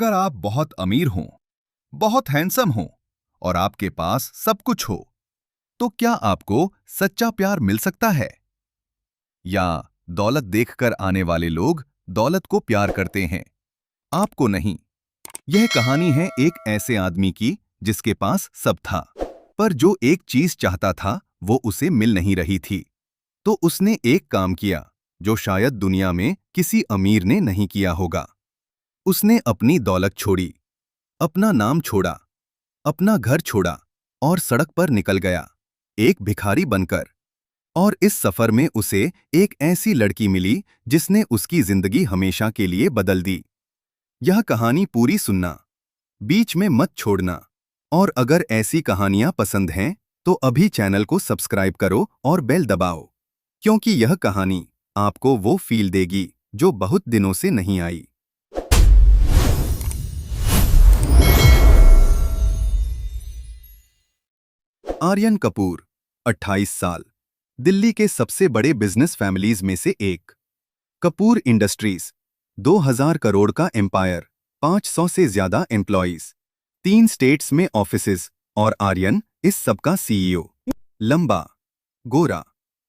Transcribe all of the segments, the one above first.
अगर आप बहुत अमीर हों, बहुत हैंडसम हों और आपके पास सब कुछ हो, तो क्या आपको सच्चा प्यार मिल सकता है? या दौलत देखकर आने वाले लोग दौलत को प्यार करते हैं, आपको नहीं? यह कहानी है एक ऐसे आदमी की जिसके पास सब था, पर जो एक चीज चाहता था वो उसे मिल नहीं रही थी। तो उसने एक काम किया जो शायद दुनिया में किसी अमीर ने नहीं किया होगा। उसने अपनी दौलत छोड़ी, अपना नाम छोड़ा, अपना घर छोड़ा और सड़क पर निकल गया, एक भिखारी बनकर। और इस सफर में उसे एक ऐसी लड़की मिली जिसने उसकी जिंदगी हमेशा के लिए बदल दी। यह कहानी पूरी सुनना, बीच में मत छोड़ना। और अगर ऐसी कहानियां पसंद हैं तो अभी चैनल को सब्सक्राइब करो और बेल दबाओ, क्योंकि यह कहानी आपको वो फील देगी जो बहुत दिनों से नहीं आई। आर्यन कपूर, 28 साल, दिल्ली के सबसे बड़े बिजनेस फैमिलीज में से एक। कपूर इंडस्ट्रीज, 2000 करोड़ का एम्पायर, 500 से ज्यादा एम्प्लॉइज, 3 स्टेट्स में ऑफिसेज, और आर्यन इस सबका सीईओ। लंबा, गोरा,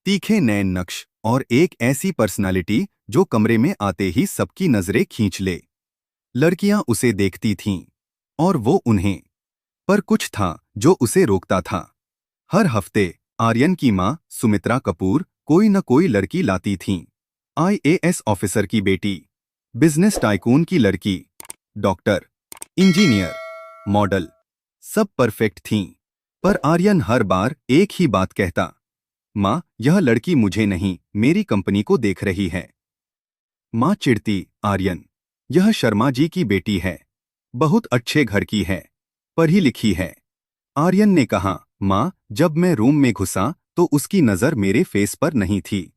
तीखे नैन नक्श और एक ऐसी पर्सनालिटी जो कमरे में आते ही सबकी नजरें खींच ले। लड़कियां उसे देखती थीं और वो उन्हें, पर कुछ था जो उसे रोकता था। हर हफ्ते आर्यन की मां सुमित्रा कपूर कोई न कोई लड़की लाती थीं। आईएएस ऑफिसर की बेटी, बिजनेस टाइकून की लड़की, डॉक्टर, इंजीनियर, मॉडल, सब परफेक्ट थीं। पर आर्यन हर बार एक ही बात कहता, मां, यह लड़की मुझे नहीं, मेरी कंपनी को देख रही है। मां चिढ़ती, आर्यन, यह शर्मा जी की बेटी है, बहुत अच्छे घर की है, पढ़ी लिखी है। आर्यन ने कहा, मां, जब मैं रूम में घुसा तो उसकी नजर मेरे फेस पर नहीं थी,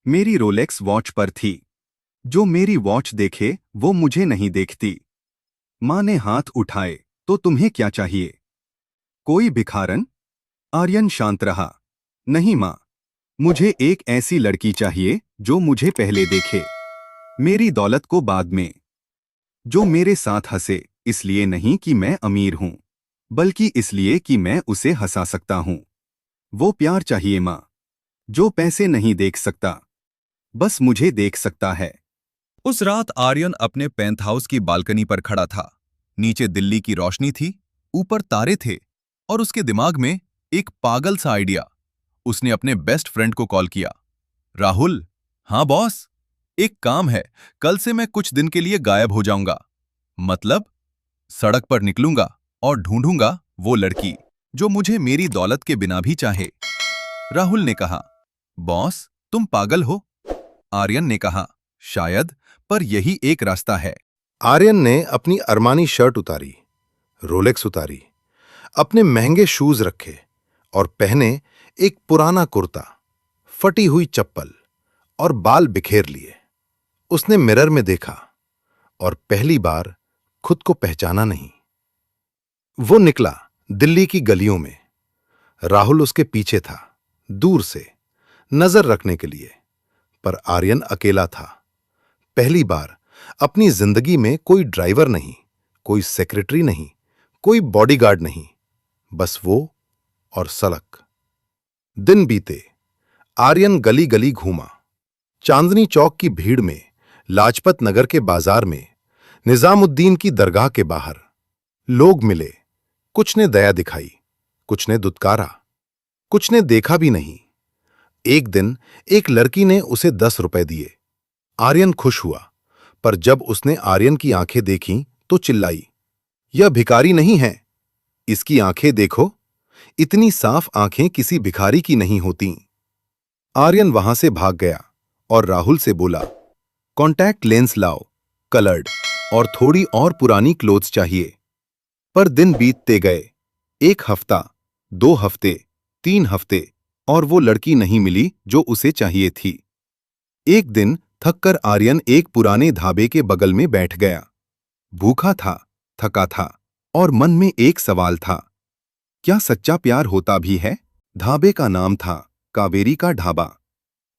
मेरी रोलेक्स वॉच पर थी। जो मेरी वॉच देखे वो मुझे नहीं देखती। मां ने हाथ उठाए, तो तुम्हें क्या चाहिए? कोई भिखारन? आर्यन शांत रहा, नहीं मां, मुझे एक ऐसी लड़की चाहिए जो मुझे पहले देखे, मेरी दौलत को बाद में, जो मेरे साथ हंसे, इसलिए नहीं कि मैं अमीर हूं, बल्कि इसलिए कि मैं उसे हंसा सकता हूं। वो प्यार चाहिए मां, जो पैसे नहीं देख सकता, बस मुझे देख सकता है। उस रात आर्यन अपने पेंथ हाउस की बालकनी पर खड़ा था। नीचे दिल्ली की रोशनी थी, ऊपर तारे थे, और उसके दिमाग में एक पागल सा आइडिया। उसने अपने बेस्ट फ्रेंड को कॉल किया। राहुल। हाँ बॉस, एक काम है, कल से मैं कुछ दिन के लिए गायब हो जाऊंगा। मतलब? सड़क पर निकलूंगा और ढूंढूंगा वो लड़की जो मुझे मेरी दौलत के बिना भी चाहे। राहुल ने कहा, बॉस, तुम पागल हो? आर्यन ने कहा, शायद, पर यही एक रास्ता है। आर्यन ने अपनी अरमानी शर्ट उतारी, रोलेक्स उतारी, अपने महंगे शूज रखे और पहने एक पुराना कुर्ता, फटी हुई चप्पल और बाल बिखेर लिए। उसने मिरर में देखा और पहली बार खुद को पहचाना नहीं। वो निकला दिल्ली की गलियों में। राहुल उसके पीछे था, दूर से, नजर रखने के लिए। पर आर्यन अकेला था। पहली बार अपनी जिंदगी में कोई ड्राइवर नहीं, कोई सेक्रेटरी नहीं, कोई बॉडीगार्ड नहीं, बस वो और सड़क। दिन बीते, आर्यन गली गली घूमा, चांदनी चौक की भीड़ में, लाजपत नगर के बाजार में, निजामुद्दीन की दरगाह के बाहर। लोग मिले, कुछ ने दया दिखाई, कुछ ने दुत्कारा, कुछ ने देखा भी नहीं। एक दिन एक लड़की ने उसे 10 रुपए दिए। आर्यन खुश हुआ, पर जब उसने आर्यन की आंखें देखीं तो चिल्लाई, यह भिखारी नहीं है, इसकी आंखें देखो, इतनी साफ आंखें किसी भिखारी की नहीं होतीं। आर्यन वहां से भाग गया और राहुल से बोला, कॉन्टैक्ट लेंस लाओ, कलर्ड, और थोड़ी और पुरानी क्लोथ्स चाहिए। पर दिन बीतते गए, 1 हफ्ता, 2 हफ्ते, 3 हफ्ते, और वो लड़की नहीं मिली जो उसे चाहिए थी। एक दिन थककर आर्यन एक पुराने ढाबे के बगल में बैठ गया। भूखा था, थका था, और मन में एक सवाल था, क्या सच्चा प्यार होता भी है? ढाबे का नाम था कावेरी का ढाबा।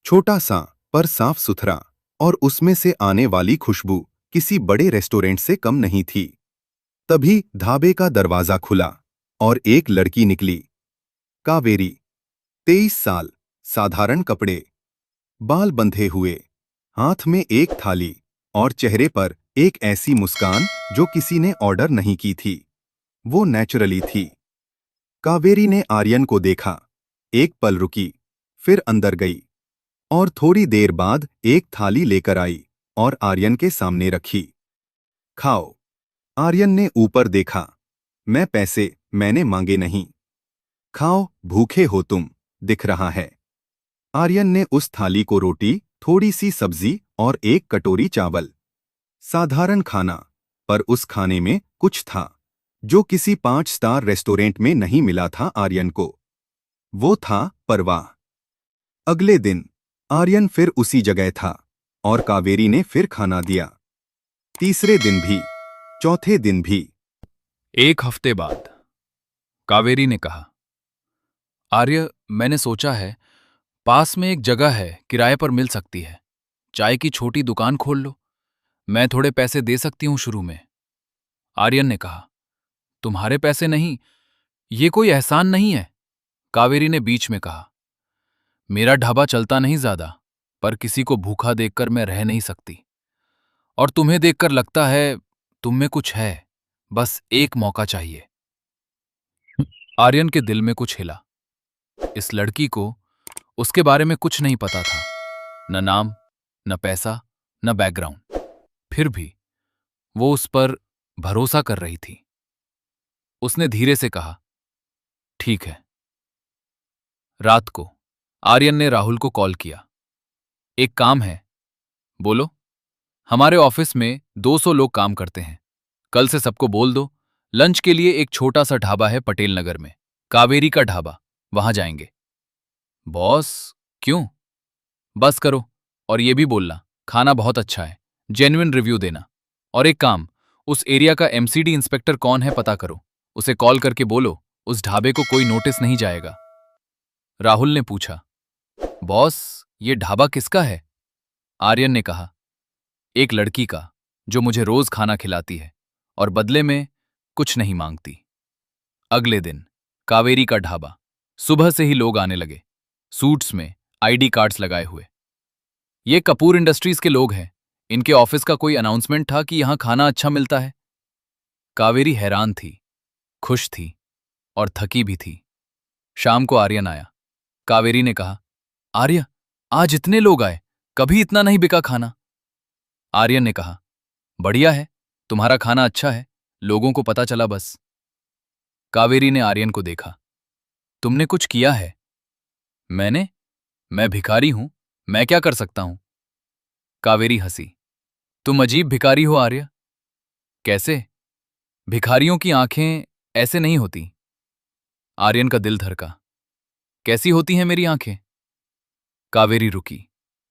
छोटा सा, पर साफ सुथरा, और उसमें से आने वाली खुशबू किसी बड़े रेस्टोरेंट से कम नहीं थी। तभी ढाबे का दरवाजा खुला और एक लड़की निकली। कावेरी, 23 साल, साधारण कपड़े, बाल बंधे हुए, हाथ में एक थाली और चेहरे पर एक ऐसी मुस्कान जो किसी ने ऑर्डर नहीं की थी। वो नेचुरली थी। कावेरी ने आर्यन को देखा, एक पल रुकी, फिर अंदर गई और थोड़ी देर बाद एक थाली लेकर आई और आर्यन के सामने रखी। खाओ। आर्यन ने ऊपर देखा। मैंने मांगे नहीं। खाओ, भूखे हो तुम, दिख रहा है। आर्यन ने उस थाली को रोटी, थोड़ी सी सब्जी और एक कटोरी चावल। साधारण खाना, पर उस खाने में कुछ था जो किसी 5 स्टार रेस्टोरेंट में नहीं मिला था आर्यन को। वो था परवाह। अगले दिन आर्यन फिर उसी जगह था और कावेरी ने फिर खाना दिया। तीसरे दिन भी, चौथे दिन भी। 1 हफ्ते बाद कावेरी ने कहा, आर्य, मैंने सोचा है पास में एक जगह है, किराए पर मिल सकती है। चाय की छोटी दुकान खोल लो। मैं थोड़े पैसे दे सकती हूं शुरू में। आर्यन ने कहा, तुम्हारे पैसे नहीं, ये कोई एहसान नहीं है। कावेरी ने बीच में कहा, मेरा ढाबा चलता नहीं ज्यादा, पर किसी को भूखा देखकर मैं रह नहीं सकती। और तुम्हें देखकर लगता है तुम में कुछ है, बस एक मौका चाहिए। आर्यन के दिल में कुछ हिला। इस लड़की को उसके बारे में कुछ नहीं पता था, न नाम, न पैसा, न बैकग्राउंड। फिर भी वो उस पर भरोसा कर रही थी। उसने धीरे से कहा, ठीक है। रात को आर्यन ने राहुल को कॉल किया। एक काम है। बोलो। हमारे ऑफिस में 200 लोग काम करते हैं। कल से सबको बोल दो, लंच के लिए एक छोटा सा ढाबा है पटेल नगर में, कावेरी का ढाबा, वहां जाएंगे। बॉस, क्यों? बस करो, और ये भी बोलना खाना बहुत अच्छा है, जेन्युइन रिव्यू देना। और एक काम, उस एरिया का एमसीडी इंस्पेक्टर कौन है पता करो, उसे कॉल करके बोलो उस ढाबे को कोई नोटिस नहीं जाएगा। राहुल ने पूछा, बॉस, ये ढाबा किसका है? आर्यन ने कहा, एक लड़की का, जो मुझे रोज खाना खिलाती है और बदले में कुछ नहीं मांगती। अगले दिन कावेरी का ढाबा। सुबह से ही लोग आने लगे, सूट्स में, आईडी कार्ड्स लगाए हुए। ये कपूर इंडस्ट्रीज के लोग हैं। इनके ऑफिस का कोई अनाउंसमेंट था कि यहां खाना अच्छा मिलता है। कावेरी हैरान थी, खुश थी और थकी भी थी। शाम को आर्यन आया। कावेरी ने कहा, आर्य, आज इतने लोग आए, कभी इतना नहीं बिका खाना। आर्यन ने कहा, बढ़िया है, तुम्हारा खाना अच्छा है, लोगों को पता चला बस। कावेरी ने आर्यन को देखा, तुमने कुछ किया है? मैं भिखारी हूं, मैं क्या कर सकता हूं? कावेरी हंसी, तुम अजीब भिखारी हो आर्य। कैसे? भिखारियों की आंखें ऐसे नहीं होती। आर्यन का दिल धड़का, कैसी होती हैं मेरी आंखें? कावेरी रुकी,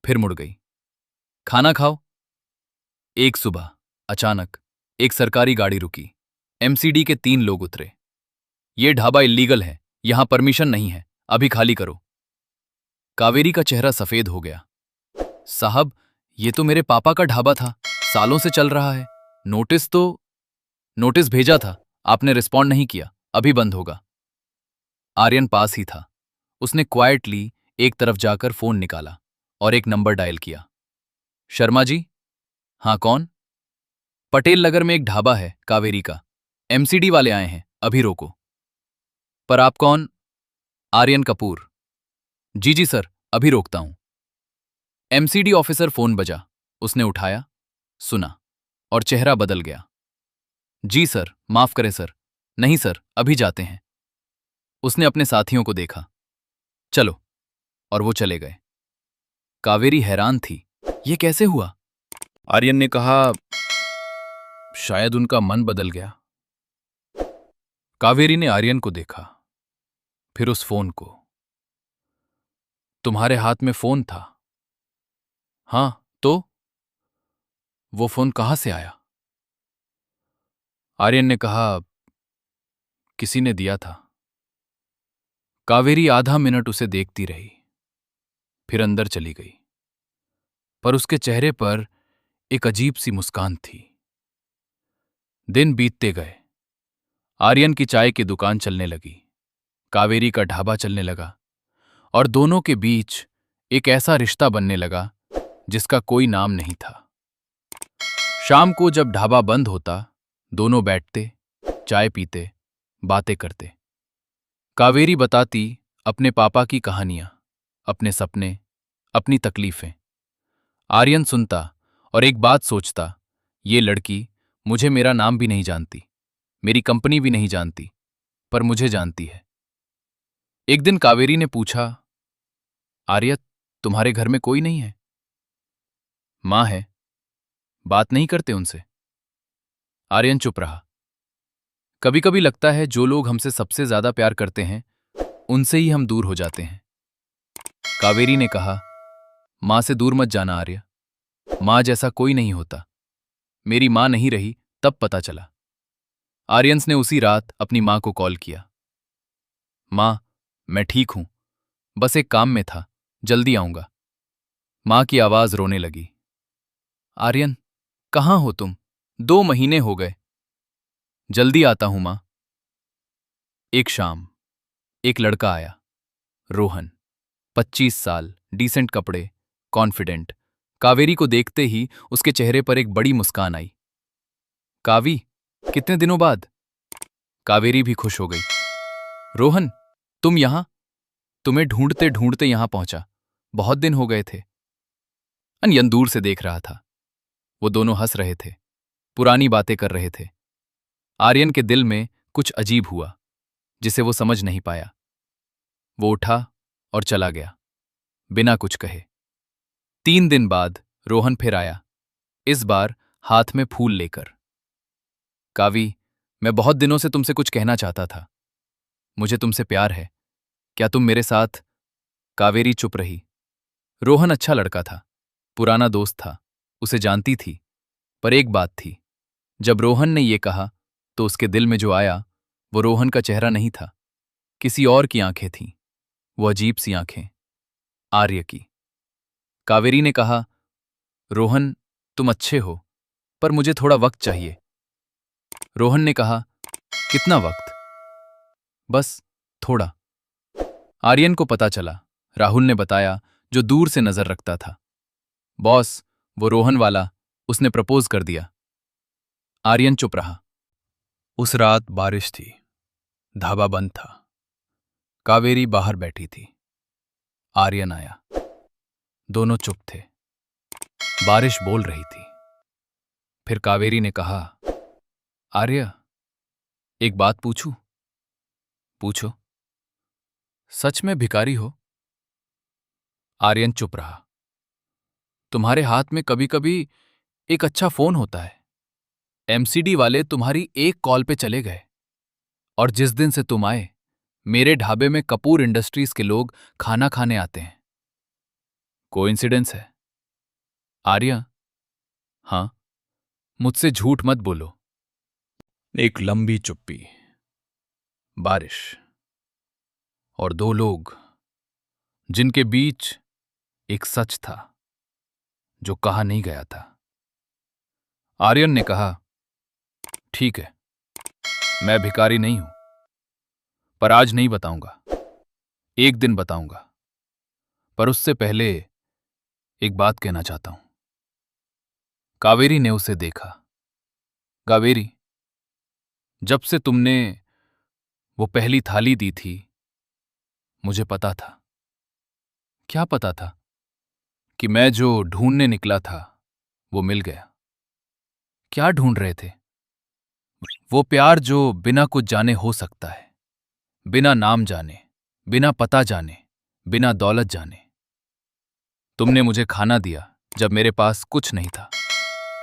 फिर मुड़ गई। खाना खाओ। एक सुबह अचानक एक सरकारी गाड़ी रुकी। एमसीडी के 3 लोग उतरे। ये ढाबा इल्लीगल है, यहां परमिशन नहीं है, अभी खाली करो। कावेरी का चेहरा सफेद हो गया। साहब, ये तो मेरे पापा का ढाबा था, सालों से चल रहा है। नोटिस भेजा था, आपने रिस्पॉन्ड नहीं किया, अभी बंद होगा। आर्यन पास ही था। उसने क्वाइटली एक तरफ जाकर फोन निकाला और एक नंबर डायल किया। शर्मा जी? हाँ, कौन? पटेल नगर में एक ढाबा है कावेरी का, एमसीडी वाले आए हैं, अभी रोको। पर आप कौन? आर्यन कपूर। जी सर, अभी रोकता हूं। एमसीडी ऑफिसर फोन बजा। उसने उठाया, सुना और चेहरा बदल गया। जी सर, माफ करें सर, नहीं सर, अभी जाते हैं। उसने अपने साथियों को देखा, चलो, और वो चले गए। कावेरी हैरान थी, ये कैसे हुआ? आर्यन ने कहा, शायद उनका मन बदल गया। कावेरी ने आर्यन को देखा, फिर उस फोन को। तुम्हारे हाथ में फोन था? हां, तो? वो फोन कहां से आया? आर्यन ने कहा, किसी ने दिया था। कावेरी आधा मिनट उसे देखती रही, फिर अंदर चली गई। पर उसके चेहरे पर एक अजीब सी मुस्कान थी। दिन बीतते गए। आर्यन की चाय की दुकान चलने लगी, कावेरी का ढाबा चलने लगा और दोनों के बीच एक ऐसा रिश्ता बनने लगा जिसका कोई नाम नहीं था। शाम को जब ढाबा बंद होता, दोनों बैठते, चाय पीते, बातें करते। कावेरी बताती अपने पापा की कहानियां, अपने सपने, अपनी तकलीफें। आर्यन सुनता और एक बात सोचता, ये लड़की मुझे मेरा नाम भी नहीं जानती, मेरी कंपनी भी नहीं जानती, पर मुझे जानती है। एक दिन कावेरी ने पूछा, आर्य, तुम्हारे घर में कोई नहीं है? मां है, बात नहीं करते उनसे? आर्यन चुप रहा। कभी कभी लगता है जो लोग हमसे सबसे ज्यादा प्यार करते हैं उनसे ही हम दूर हो जाते हैं। कावेरी ने कहा, मां से दूर मत जाना आर्य, मां जैसा कोई नहीं होता। मेरी मां नहीं रही तब पता चला। आर्यंस ने उसी रात अपनी मां को कॉल किया। मां, मैं ठीक हूं, बस एक काम में था, जल्दी आऊंगा। मां की आवाज रोने लगी। आर्यन, कहां हो तुम? 2 महीने हो गए। जल्दी आता हूं मां। एक शाम एक लड़का आया, रोहन, 25 साल, डिसेंट कपड़े, कॉन्फिडेंट। कावेरी को देखते ही उसके चेहरे पर एक बड़ी मुस्कान आई। कावी, कितने दिनों बाद? कावेरी भी खुश हो गई। रोहन, तुम यहां? तुम्हें ढूंढते ढूंढते यहां पहुंचा, बहुत दिन हो गए थे। अनयन दूर से देख रहा था। वो दोनों हंस रहे थे, पुरानी बातें कर रहे थे। आर्यन के दिल में कुछ अजीब हुआ जिसे वो समझ नहीं पाया। वो उठा और चला गया, बिना कुछ कहे। 3 दिन बाद रोहन फिर आया, इस बार हाथ में फूल लेकर। कावी, मैं बहुत दिनों से तुमसे कुछ कहना चाहता था। मुझे तुमसे प्यार है, क्या तुम मेरे साथ? कावेरी चुप रही। रोहन अच्छा लड़का था, पुराना दोस्त था, उसे जानती थी। पर एक बात थी, जब रोहन ने ये कहा तो उसके दिल में जो आया वो रोहन का चेहरा नहीं था, किसी और की आंखें थीं। वो अजीब सी आंखें, आर्य की। कावेरी ने कहा, रोहन, तुम अच्छे हो, पर मुझे थोड़ा वक्त चाहिए। रोहन ने कहा, कितना वक्त? बस थोड़ा। आर्यन को पता चला, राहुल ने बताया, जो दूर से नजर रखता था। बॉस, वो रोहन वाला, उसने प्रपोज कर दिया। आर्यन चुप रहा। उस रात बारिश थी, ढाबा बंद था। कावेरी बाहर बैठी थी। आर्यन आया। दोनों चुप थे। बारिश बोल रही थी। फिर कावेरी ने कहा, आर्य, एक बात पूछूं? पूछो। सच में भिखारी हो? आर्यन चुप रहा। तुम्हारे हाथ में कभी कभी एक अच्छा फोन होता है। एमसीडी वाले तुम्हारी एक कॉल पे चले गए, और जिस दिन से तुम आए, मेरे ढाबे में कपूर इंडस्ट्रीज के लोग खाना खाने आते हैं। कोइंसिडेंस है? आर्य, हां, मुझसे झूठ मत बोलो। एक लंबी चुप्पी, बारिश और 2 लोग जिनके बीच एक सच था जो कहा नहीं गया था। आर्यन ने कहा, ठीक है, मैं भिखारी नहीं हूं, पर आज नहीं बताऊंगा। एक दिन बताऊंगा, पर उससे पहले एक बात कहना चाहता हूं। कावेरी ने उसे देखा। कावेरी, जब से तुमने वो पहली थाली दी थी, मुझे पता था। क्या पता था? कि मैं जो ढूंढने निकला था वो मिल गया। क्या ढूंढ रहे थे? वो प्यार जो बिना कुछ जाने हो सकता है, बिना नाम जाने, बिना पता जाने, बिना दौलत जाने। तुमने मुझे खाना दिया जब मेरे पास कुछ नहीं था।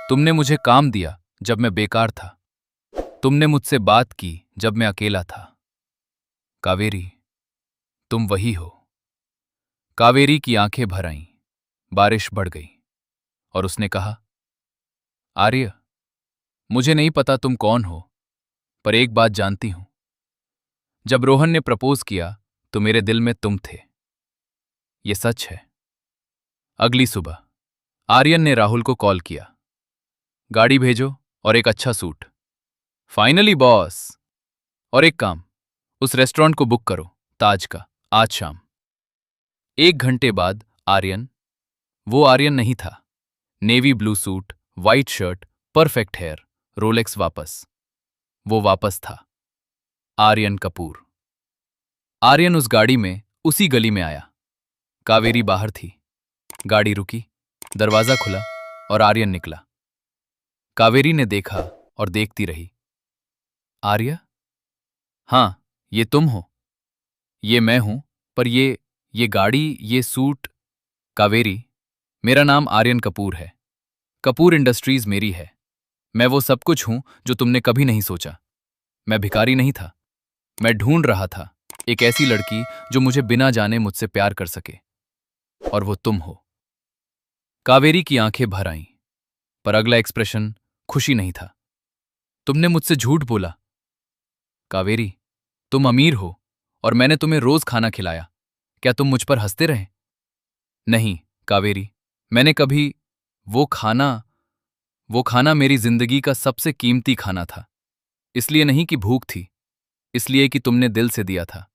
तुमने मुझे काम दिया जब मैं बेकार था। तुमने मुझसे बात की जब मैं अकेला था। कावेरी, तुम वही हो। कावेरी की आंखें भर आईं, बारिश बढ़ गई और उसने कहा, आर्य, मुझे नहीं पता तुम कौन हो, पर एक बात जानती हूं। जब रोहन ने प्रपोज किया तो मेरे दिल में तुम थे। ये सच है। अगली सुबह आर्यन ने राहुल को कॉल किया। गाड़ी भेजो और एक अच्छा सूट। Finally boss. और एक काम, उस रेस्टोरेंट को बुक करो, ताज का, आज शाम। 1 घंटे बाद आर्यन, वो आर्यन नहीं था। Navy blue suit, white shirt, perfect hair, Rolex वापस। वो वापस था आर्यन कपूर। आर्यन उस गाड़ी में उसी गली में आया। कावेरी बाहर थी। गाड़ी रुकी, दरवाजा खुला और आर्यन निकला। कावेरी ने देखा और देखती रही। आर्य? हाँ, ये तुम हो। ये मैं हूं, पर ये गाड़ी, ये सूट। कावेरी, मेरा नाम आर्यन कपूर है। कपूर इंडस्ट्रीज मेरी है। मैं वो सब कुछ हूं जो तुमने कभी नहीं सोचा। मैं भिखारी नहीं था। मैं ढूंढ रहा था एक ऐसी लड़की जो मुझे बिना जाने मुझसे प्यार कर सके। और वो तुम हो। कावेरी की आंखें भर आईं, पर अगला एक्सप्रेशन खुशी नहीं था। तुमने मुझसे झूठ बोला। कावेरी, तुम अमीर हो और मैंने तुम्हें रोज खाना खिलाया। क्या तुम मुझ पर हंसते रहे? नहीं कावेरी, मैंने कभी वो खाना वो खाना मेरी जिंदगी का सबसे कीमती खाना था। इसलिए नहीं कि भूख थी, इसलिए कि तुमने दिल से दिया था।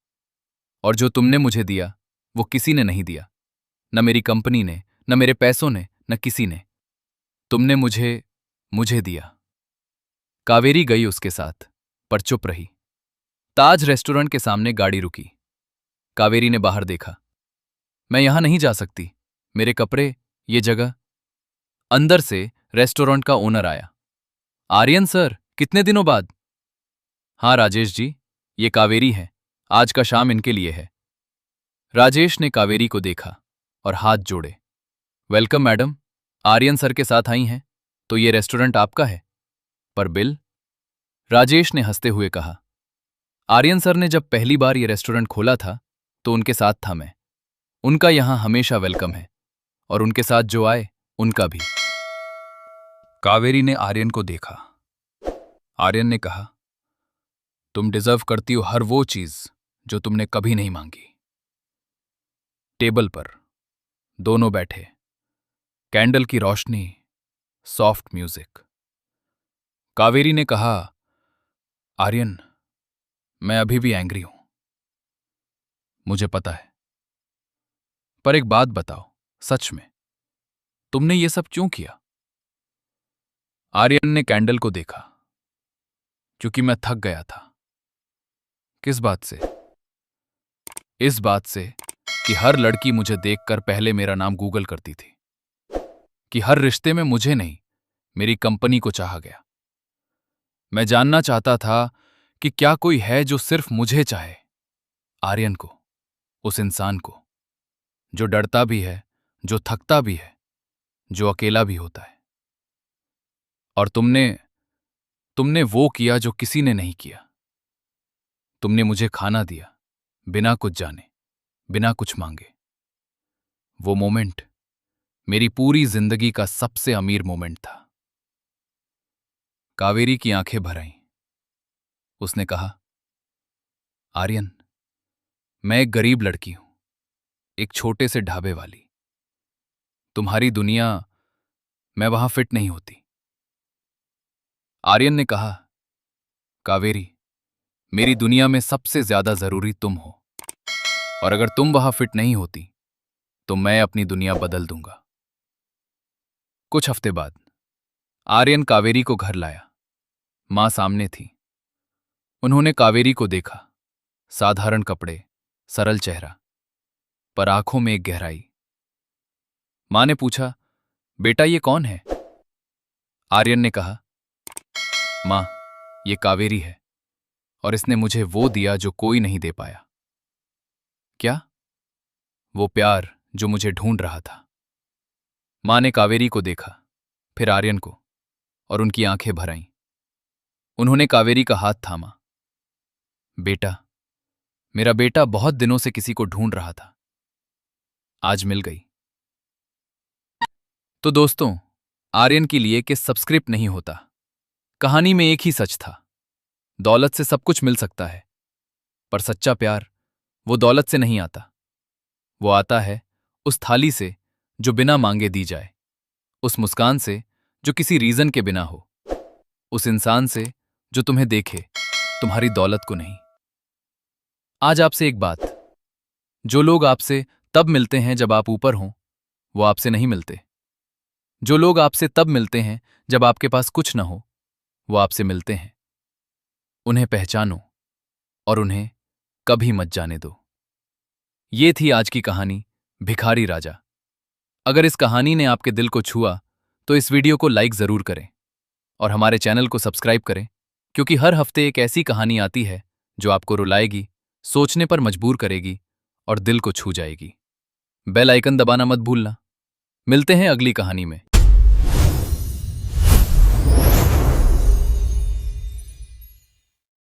और जो तुमने मुझे दिया वो किसी ने नहीं दिया। न मेरी कंपनी ने, न मेरे पैसों ने, न किसी ने। तुमने मुझे दिया। कावेरी गई उसके साथ, पर चुप रही। ताज रेस्टोरेंट के सामने गाड़ी रुकी। कावेरी ने बाहर देखा। मैं यहां नहीं जा सकती। मेरे कपड़े, ये जगह। अंदर से रेस्टोरेंट का ओनर आया। आर्यन सर, कितने दिनों बाद? हाँ राजेश जी, ये कावेरी है। आज का शाम इनके लिए है। राजेश ने कावेरी को देखा और हाथ जोड़े। वेलकम मैडम, आर्यन सर के साथ आई हैं, तो ये रेस्टोरेंट आपका है। पर बिल? राजेश ने हंसते हुए कहा। आर्यन सर ने जब पहली बार ये रेस्टोरेंट खोला था तो उनके साथ था मैं। उनका यहां हमेशा वेलकम है, और उनके साथ जो आए उनका भी। कावेरी ने आर्यन को देखा। आर्यन ने कहा, तुम डिजर्व करती हो हर वो चीज जो तुमने कभी नहीं मांगी। टेबल पर दोनों बैठे, कैंडल की रोशनी, सॉफ्ट म्यूजिक। कावेरी ने कहा, आर्यन, मैं अभी भी एंग्री हूं, मुझे पता है। पर एक बात बताओ, सच में तुमने ये सब क्यों किया? आर्यन ने कैंडल को देखा। क्योंकि मैं थक गया था। किस बात से? इस बात से कि हर लड़की मुझे देखकर पहले मेरा नाम गूगल करती थी, कि हर रिश्ते में मुझे नहीं, मेरी कंपनी को चाहा गया। मैं जानना चाहता था कि क्या कोई है जो सिर्फ मुझे चाहे, आर्यन को, उस इंसान को जो डरता भी है, जो थकता भी है, जो अकेला भी होता है। और तुमने वो किया जो किसी ने नहीं किया। तुमने मुझे खाना दिया, बिना कुछ जाने, बिना कुछ मांगे। वो मोमेंट मेरी पूरी जिंदगी का सबसे अमीर मोमेंट था। कावेरी की आंखें भर आईं। उसने कहा, आर्यन, मैं एक गरीब लड़की हूं, एक छोटे से ढाबे वाली। तुम्हारी दुनिया, मैं वहां फिट नहीं होती। आर्यन ने कहा, कावेरी, मेरी दुनिया में सबसे ज्यादा जरूरी तुम हो, और अगर तुम वहां फिट नहीं होती तो मैं अपनी दुनिया बदल दूंगा। कुछ हफ्ते बाद आर्यन कावेरी को घर लाया। मां सामने थी। उन्होंने कावेरी को देखा। साधारण कपड़े, सरल चेहरा, पर आंखों में एक गहराई। मां ने पूछा, बेटा ये कौन है? आर्यन ने कहा, मां, ये कावेरी है, और इसने मुझे वो दिया जो कोई नहीं दे पाया। क्या? वो प्यार जो मुझे ढूंढ रहा था। मां ने कावेरी को देखा, फिर आर्यन को, और उनकी आंखें भर आईं। उन्होंने कावेरी का हाथ थामा। बेटा, मेरा बेटा बहुत दिनों से किसी को ढूंढ रहा था, आज मिल गई। तो दोस्तों, आर्यन के लिए कि सब्सक्रिप्ट नहीं होता। कहानी में एक ही सच था, दौलत से सब कुछ मिल सकता है, पर सच्चा प्यार वो दौलत से नहीं आता। वो आता है उस थाली से जो बिना मांगे दी जाए, उस मुस्कान से जो किसी रीजन के बिना हो, उस इंसान से जो तुम्हें देखे, तुम्हारी दौलत को नहीं। आज आपसे एक बात, जो लोग आपसे तब मिलते हैं जब आप ऊपर हों, वो आपसे नहीं मिलते। जो लोग आपसे तब मिलते हैं जब आपके पास कुछ न हो, वो आपसे मिलते हैं। उन्हें पहचानो और उन्हें कभी मत जाने दो। ये थी आज की कहानी, भिखारी राजा। अगर इस कहानी ने आपके दिल को छुआ तो इस वीडियो को लाइक जरूर करें और हमारे चैनल को सब्सक्राइब करें, क्योंकि हर हफ्ते एक ऐसी कहानी आती है जो आपको रुलाएगी, सोचने पर मजबूर करेगी और दिल को छू जाएगी। बेल आइकन दबाना मत भूलना। मिलते हैं अगली कहानी में।